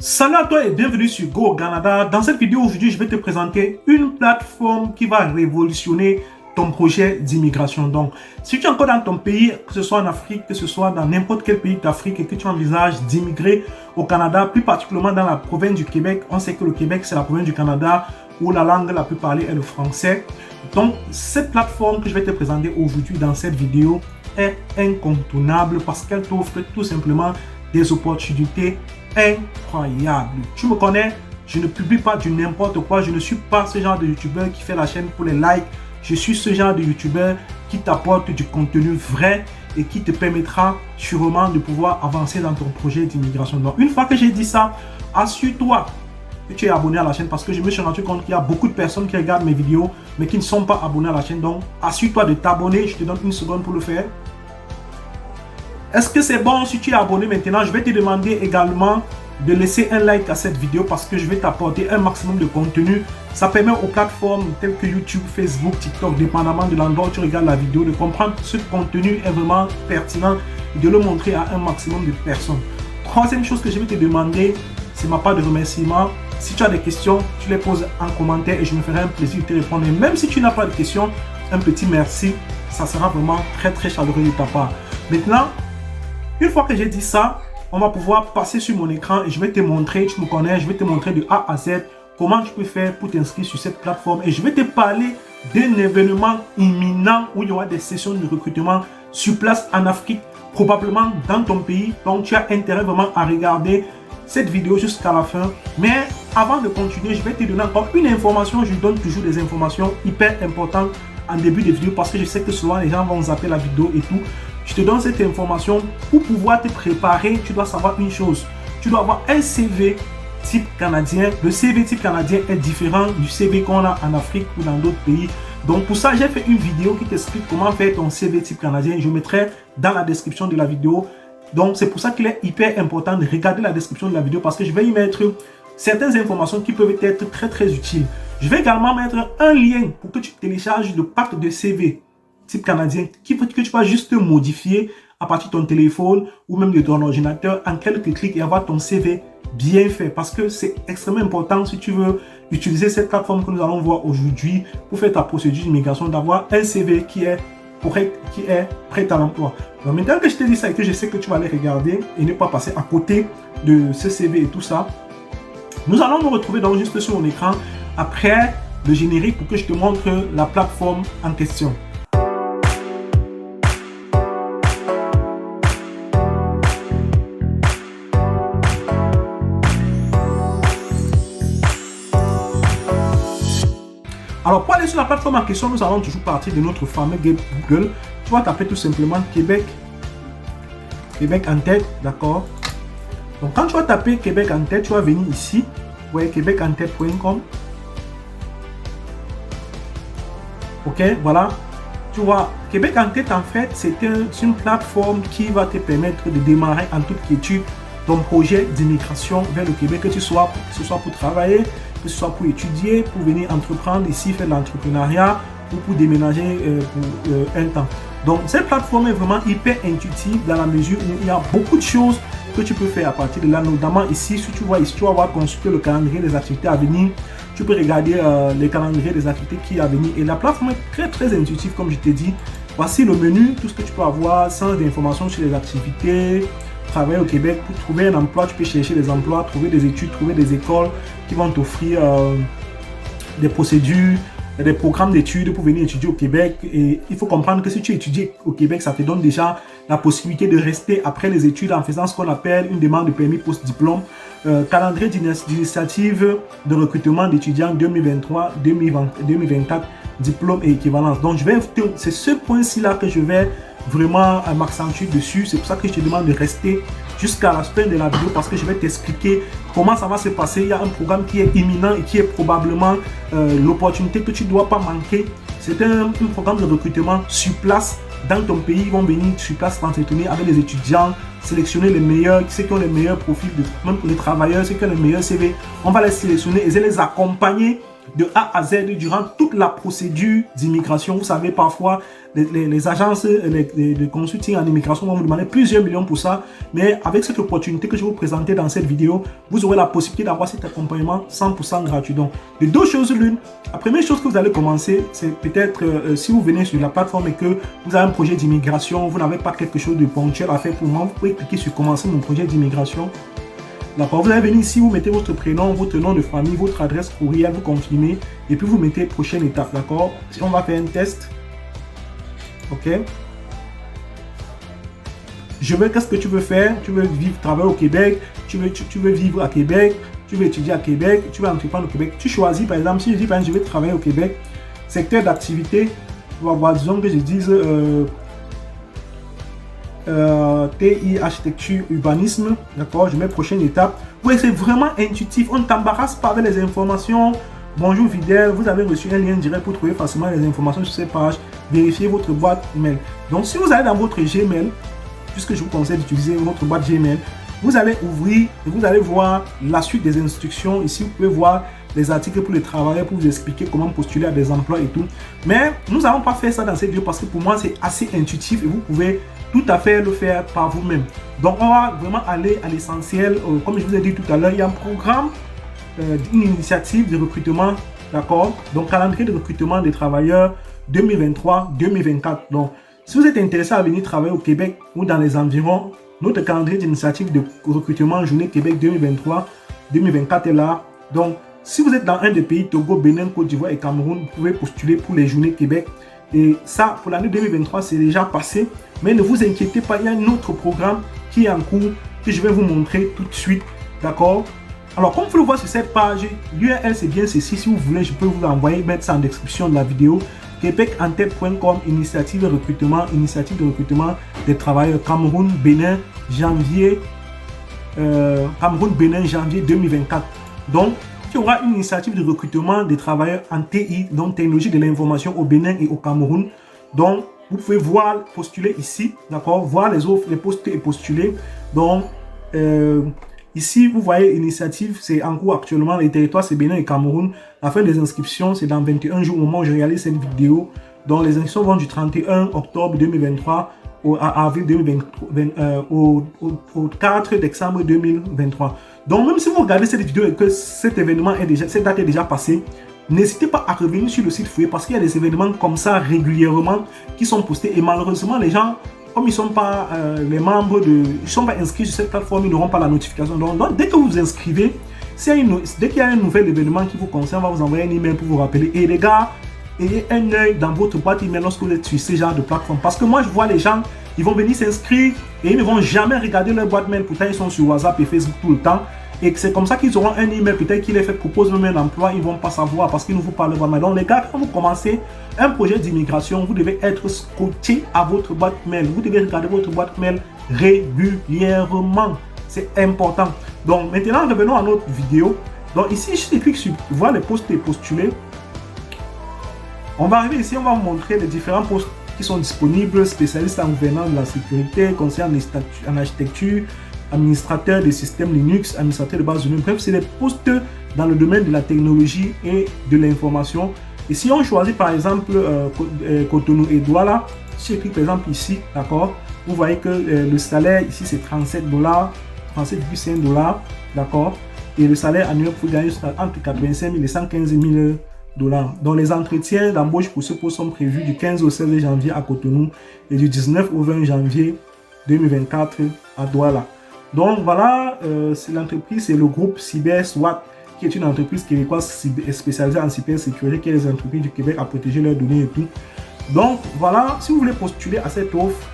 Salut à toi et bienvenue sur Go Canada. Dans cette vidéo aujourd'hui, je vais te présenter une plateforme qui va révolutionner ton projet d'immigration. Donc, si tu es encore dans ton pays, que ce soit en Afrique, que ce soit dans n'importe quel pays d'Afrique et que tu envisages d'immigrer au Canada, plus particulièrement dans la province du Québec, on sait que le Québec, c'est la province du Canada où la langue la plus parlée est le français. Donc, cette plateforme que je vais te présenter aujourd'hui dans cette vidéo est incontournable parce qu'elle t'offre tout simplement des opportunités incroyables. Tu me connais, je ne publie pas du n'importe quoi. Je ne suis pas ce genre de youtubeur qui fait la chaîne pour les likes. Je suis ce genre de youtubeur qui t'apporte du contenu vrai et qui te permettra sûrement de pouvoir avancer dans ton projet d'immigration. Donc, une fois que j'ai dit ça, assure-toi que tu es abonné à la chaîne parce que je me suis rendu compte qu'il y a beaucoup de personnes qui regardent mes vidéos mais qui ne sont pas abonnés à la chaîne. Donc, assure-toi de t'abonner. Je te donne une seconde pour le faire. Est-ce que c'est bon si tu es abonné maintenant? Je vais te demander également de laisser un like à cette vidéo parce que je vais t'apporter un maximum de contenu. Ça permet aux plateformes telles que YouTube, Facebook, TikTok, dépendamment de l'endroit où tu regardes la vidéo, de comprendre que ce contenu est vraiment pertinent et de le montrer à un maximum de personnes. Troisième chose que je vais te demander, c'est ma part de remerciement. Si tu as des questions, tu les poses en commentaire et je me ferai un plaisir de te répondre. Et même si tu n'as pas de questions, un petit merci, ça sera vraiment très chaleureux de ta part. Maintenant, une fois que j'ai dit ça, on va pouvoir passer sur mon écran et je vais te montrer, tu me connais, je vais te montrer de A à Z comment tu peux faire pour t'inscrire sur cette plateforme. Et je vais te parler d'un événement imminent où il y aura des sessions de recrutement sur place en Afrique, probablement dans ton pays. Donc tu as intérêt vraiment à regarder cette vidéo jusqu'à la fin. Mais avant de continuer, je vais te donner encore une information. Je donne toujours des informations hyper importantes en début de vidéo parce que je sais que souvent les gens vont zapper la vidéo et tout. Je te donne cette information pour pouvoir te préparer. Tu dois savoir une chose. Tu dois avoir un CV type canadien. Le CV type canadien est différent du CV qu'on a en Afrique ou dans d'autres pays. Donc pour ça, j'ai fait une vidéo qui t'explique comment faire ton CV type canadien. Je mettrai dans la description de la vidéo. Donc c'est pour ça qu'il est hyper important de regarder la description de la vidéo parce que je vais y mettre certaines informations qui peuvent être très utiles. Je vais également mettre un lien pour que tu télécharges le pack de CV type canadien que tu vas juste modifier à partir de ton téléphone ou même de ton ordinateur en quelques clics et avoir ton CV bien fait parce que c'est extrêmement important si tu veux utiliser cette plateforme que nous allons voir aujourd'hui pour faire ta procédure d'immigration, d'avoir un CV qui est correct, qui est prêt à l'emploi. Donc maintenant que je te dis ça et que je sais que tu vas aller regarder et ne pas passer à côté de ce CV et tout ça, nous allons nous retrouver donc juste sur mon écran après le générique pour que je te montre la plateforme en question. Alors, pour aller sur la plateforme en question, nous allons toujours partir de notre fameux Google. Tu vas taper tout simplement Québec en tête, d'accord? Donc, quand tu vas taper Québec en tête, tu vas venir ici. Vous voyez, québecentête.com. Ok, voilà. Tu vois, Québec en tête, en fait, c'est une plateforme qui va te permettre de démarrer en toute quiétude ton projet d'immigration vers le Québec, que ce soit pour travailler, que ce soit pour étudier, pour venir entreprendre ici, faire de l'entrepreneuriat ou pour déménager pour un temps. Donc, cette plateforme est vraiment hyper intuitive dans la mesure où il y a beaucoup de choses que tu peux faire à partir de là, notamment ici, si tu vois ici, tu vas voir consulter le calendrier des activités à venir. Tu peux regarder les calendriers des activités qui sont à venir. Et la plateforme est très intuitive, comme je t'ai dit. Voici le menu, tout ce que tu peux avoir, sans d'informations sur les activités. Travailler au Québec, pour trouver un emploi, tu peux chercher des emplois, trouver des études, trouver des écoles qui vont t'offrir des procédures, des programmes d'études pour venir étudier au Québec. Et il faut comprendre que si tu étudies au Québec, ça te donne déjà la possibilité de rester après les études en faisant ce qu'on appelle une demande de permis post-diplôme. Calendrier d'initiative de recrutement d'étudiants 2023-2024, diplôme et équivalence. Donc, c'est ce point-ci là que je vais vraiment m'accentuer dessus. C'est pour ça que je te demande de rester jusqu'à la fin de la vidéo parce que je vais t'expliquer comment ça va se passer. Il y a un programme qui est imminent et qui est probablement l'opportunité que tu ne dois pas manquer. C'est un programme de recrutement sur place dans ton pays. Ils vont venir sur place s'entretenir avec les étudiants, sélectionner les meilleurs, ceux qui ont les meilleurs profils, même pour les travailleurs, ceux qui ont les meilleurs CV. On va les sélectionner et les accompagner de A à Z durant toute la procédure d'immigration. Vous savez, parfois, les agences de consulting en immigration vont vous demander plusieurs millions pour ça. Mais avec cette opportunité que je vais vous présenter dans cette vidéo, vous aurez la possibilité d'avoir cet accompagnement 100% gratuit. Donc, les deux choses l'une. La première chose que vous allez commencer, c'est peut-être si vous venez sur la plateforme et que vous avez un projet d'immigration, vous n'avez pas quelque chose de ponctuel à faire pour moi, vous pouvez cliquer sur commencer mon projet d'immigration. D'accord, vous allez venir ici, vous mettez votre prénom, votre nom de famille, votre adresse courriel, vous confirmez et puis vous mettez prochaine étape. D'accord, si on va faire un test. Ok. Qu'est-ce que tu veux faire? Tu veux vivre, travailler au Québec, tu veux vivre à Québec, tu veux étudier à Québec, tu veux entreprendre au Québec. Tu choisis par exemple, si je dis par exemple, je vais travailler au Québec, secteur d'activité, on va voir, disons que je dise TI, architecture, urbanisme, d'accord, je mets prochaine étape. Oui, c'est vraiment intuitif, on ne t'embarrasse pas avec les informations. Bonjour fidèle, vous avez reçu un lien direct pour trouver facilement les informations sur cette page. Vérifiez votre boîte email. Donc si vous allez dans votre Gmail, puisque je vous conseille d'utiliser votre boîte Gmail, vous allez ouvrir et vous allez voir la suite des instructions. Ici, vous pouvez voir les articles pour les travailleurs, pour vous expliquer comment postuler à des emplois et tout. Mais nous n'allons pas faire ça dans cette vidéo parce que pour moi, c'est assez intuitif et vous pouvez tout à fait le faire par vous-même. Donc, on va vraiment aller à l'essentiel. Comme je vous ai dit tout à l'heure, il y a un programme, une initiative de recrutement, d'accord? Donc, calendrier de recrutement des travailleurs 2023-2024. Donc, si vous êtes intéressé à venir travailler au Québec ou dans les environs, notre calendrier d'initiative de recrutement Journée Québec 2023-2024 est là. Donc, si vous êtes dans un des pays, Togo, Bénin, Côte d'Ivoire et Cameroun, vous pouvez postuler pour les Journées Québec. Et ça, pour l'année 2023, c'est déjà passé. Mais ne vous inquiétez pas, il y a un autre programme qui est en cours que je vais vous montrer tout de suite. D'accord? Alors, comme vous le voyez sur cette page, l'URL c'est bien ceci. Si vous voulez, je peux vous l'envoyer, mettre ça en description de la vidéo. QuébecEntête.com, initiative de recrutement des travailleurs Cameroun, Bénin, janvier 2024. Donc, il y aura une initiative de recrutement des travailleurs en TI, donc technologie de l'information au Bénin et au Cameroun. Donc, vous pouvez voir, postuler ici, d'accord, voir les offres, les postes et postuler. Donc, ici, vous voyez, l'initiative, c'est en cours actuellement. Les territoires, c'est Bénin et Cameroun. La fin des inscriptions, c'est dans 21 jours au moment où je réalise cette vidéo. Donc, les inscriptions vont du 31 octobre 2023 à avril 2023, au 4 décembre 2023. Donc, même si vous regardez cette vidéo et que cet événement est déjà, cette date est déjà passée, n'hésitez pas à revenir sur le site Fouillé parce qu'il y a des événements comme ça régulièrement qui sont postés. Et malheureusement, les gens, comme ils ne sont pas les membres ils sont pas inscrits sur cette plateforme, ils n'auront pas la notification. Donc, dès que vous vous inscrivez, dès qu'il y a un nouvel événement qui vous concerne, on va vous envoyer un email pour vous rappeler. Et les gars, ayez un œil dans votre boîte email lorsque vous êtes sur ce genre de plateforme. Parce que moi, je vois les gens, ils vont venir s'inscrire et ils ne vont jamais regarder leur boîte mail. Pourtant, ils sont sur WhatsApp et Facebook tout le temps. Et c'est comme ça qu'ils auront un email, peut-être qu'il est fait, propose même un emploi, ils ne vont pas savoir parce qu'ils ne vous parlent pas. Donc les gars, quand vous commencez un projet d'immigration, vous devez être scotché à votre boîte mail. Vous devez regarder votre boîte mail régulièrement. C'est important. Donc maintenant, revenons à notre vidéo. Donc ici, je clique sur voir les postes et postuler. On va arriver ici, on va vous montrer les différents postes qui sont disponibles, spécialistes en gouvernance de la sécurité, conseiller en architecture, administrateur des systèmes Linux, administrateur de base de données. Bref, c'est des postes dans le domaine de la technologie et de l'information. Et si on choisit par exemple Cotonou et Douala, si je clique par exemple ici, d'accord, vous voyez que le salaire ici c'est 37 $, 37,5 $, d'accord, et le salaire annuel pour gagner entre 85 000 et 115 000 $. Donc les entretiens d'embauche pour ce poste sont prévus du 15 au 16 janvier à Cotonou et du 19 au 20 janvier 2024 à Douala. Donc voilà, c'est l'entreprise, c'est le groupe CyberSWAT, qui est une entreprise québécoise spécialisée en cybersécurité, qui aide les entreprises du Québec à protéger leurs données et tout. Donc voilà, si vous voulez postuler à cette offre,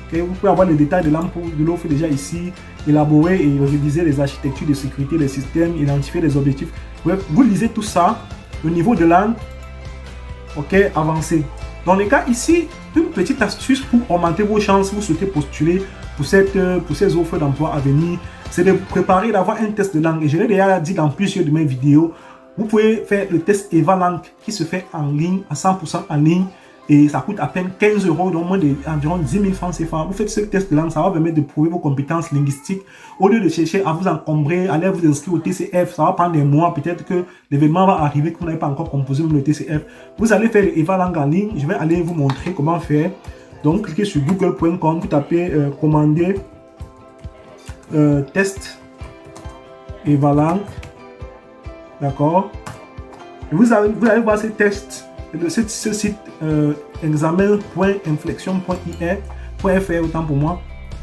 okay, vous pouvez avoir les détails de l'offre déjà ici, élaborer et réviser les architectures de sécurité des systèmes, identifier les objectifs. Bref, vous lisez tout ça, le niveau de langue, ok, avancé. Dans les cas ici, une petite astuce pour augmenter vos chances, vous souhaitez postuler pour ces offres d'emploi à venir, c'est de préparer, d'avoir un test de langue. Et je l'ai déjà dit dans plusieurs de mes vidéos, vous pouvez faire le test EvaLangue qui se fait en ligne, à 100% en ligne. et ça coûte à peine 15 €, donc moins d'environ 10 000 francs CFA. Vous faites ce test de langue, ça va permettre de prouver vos compétences linguistiques. Au lieu de chercher à vous encombrer, aller vous inscrire au TCF, ça va prendre des mois, peut-être que l'événement va arriver que vous n'avez pas encore composé le TCF. Vous allez faire Eva Langue en ligne, je vais aller vous montrer comment faire. Donc, cliquez sur google.com, vous tapez commander test Eva Langue. D'accord. Vous allez voir ces tests de ce site examen.inflexion.ir.fr autant pour moi.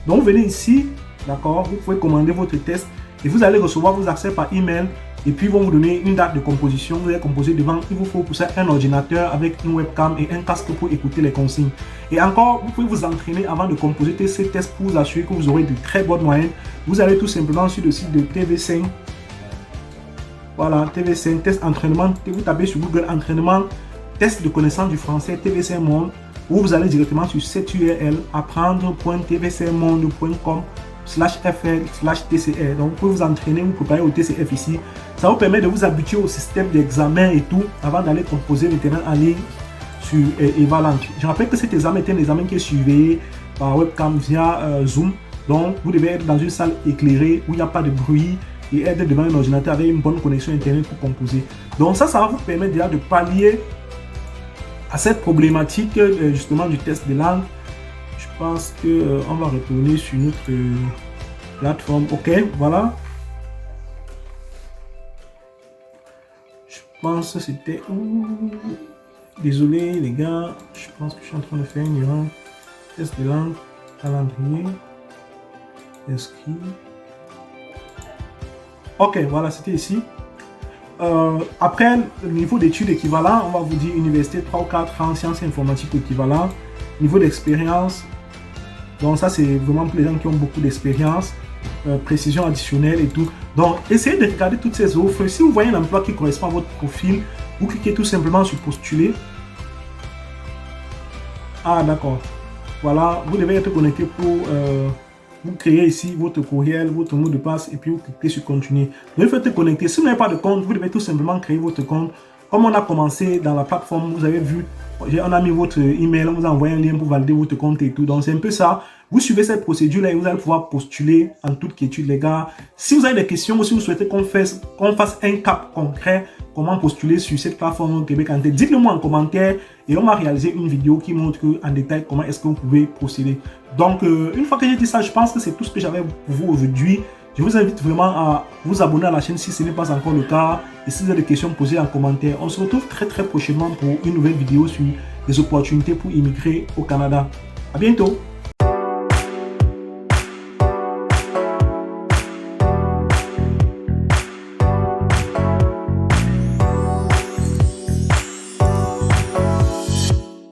Donc, vous venez ici, d'accord, vous pouvez commander votre test et vous allez recevoir vos accès par email et puis ils vont vous donner une date de composition. Vous allez composer devant, il vous faut pour ça un ordinateur avec une webcam et un casque pour écouter les consignes. Et encore, vous pouvez vous entraîner avant de composer ces tests pour vous assurer que vous aurez de très bonnes moyennes. Vous allez tout simplement sur le site de TV5. Voilà, TV5, test entraînement. Vous tapez sur Google entraînement, test de connaissance du français TV5 Monde, ou vous allez directement sur cette URL apprendre.tv5monde.com/fr/TCR. Donc, vous pouvez vous entraîner, vous préparer au TCF ici. Ça vous permet de vous habituer au système d'examen et tout avant d'aller composer le terrain en ligne sur Eva Langue. Je rappelle que cet examen est un examen qui est surveillé par webcam via Zoom. Donc, vous devez être dans une salle éclairée où il n'y a pas de bruit et être devant un ordinateur avec une bonne connexion internet pour composer. Donc, ça va vous permettre déjà de pallier à cette problématique justement du test de langue. Je pense que on va retourner sur notre plateforme. Ok, voilà. Je pense que c'était... Désolé les gars, je pense que je suis en train de faire une erreur. Test de langue, calendrier, inscrit. Ok, voilà, c'était ici. Après le niveau d'études équivalent, on va vous dire université 3 ou 4 ans, sciences informatiques équivalent. Niveau d'expérience, donc ça c'est vraiment pour les gens qui ont beaucoup d'expérience. Précision additionnelle et tout. Donc essayez de regarder toutes ces offres. Si vous voyez un emploi qui correspond à votre profil, vous cliquez tout simplement sur postuler. Ah d'accord. Voilà, vous devez être connecté pour vous créez ici votre courriel, votre mot de passe et puis vous cliquez sur continuer. Donc il faut être connecté. Si vous n'avez pas de compte, vous devez tout simplement créer votre compte. Comme on a commencé dans la plateforme, vous avez vu, on a mis votre email, on vous a envoyé un lien pour valider votre compte et tout. Donc c'est un peu ça. Vous suivez cette procédure-là et vous allez pouvoir postuler en toute quiétude, les gars. Si vous avez des questions ou si vous souhaitez qu'on fasse un cap concret, comment postuler sur cette plateforme Québec en tête, dites-le moi en commentaire et on va réaliser une vidéo qui montre en détail comment est-ce que vous pouvez procéder. Donc, une fois que j'ai dit ça, je pense que c'est tout ce que j'avais pour vous aujourd'hui. Je vous invite vraiment à vous abonner à la chaîne si ce n'est pas encore le cas. Et si vous avez des questions, posez en commentaire. On se retrouve très prochainement pour une nouvelle vidéo sur les opportunités pour immigrer au Canada. À bientôt.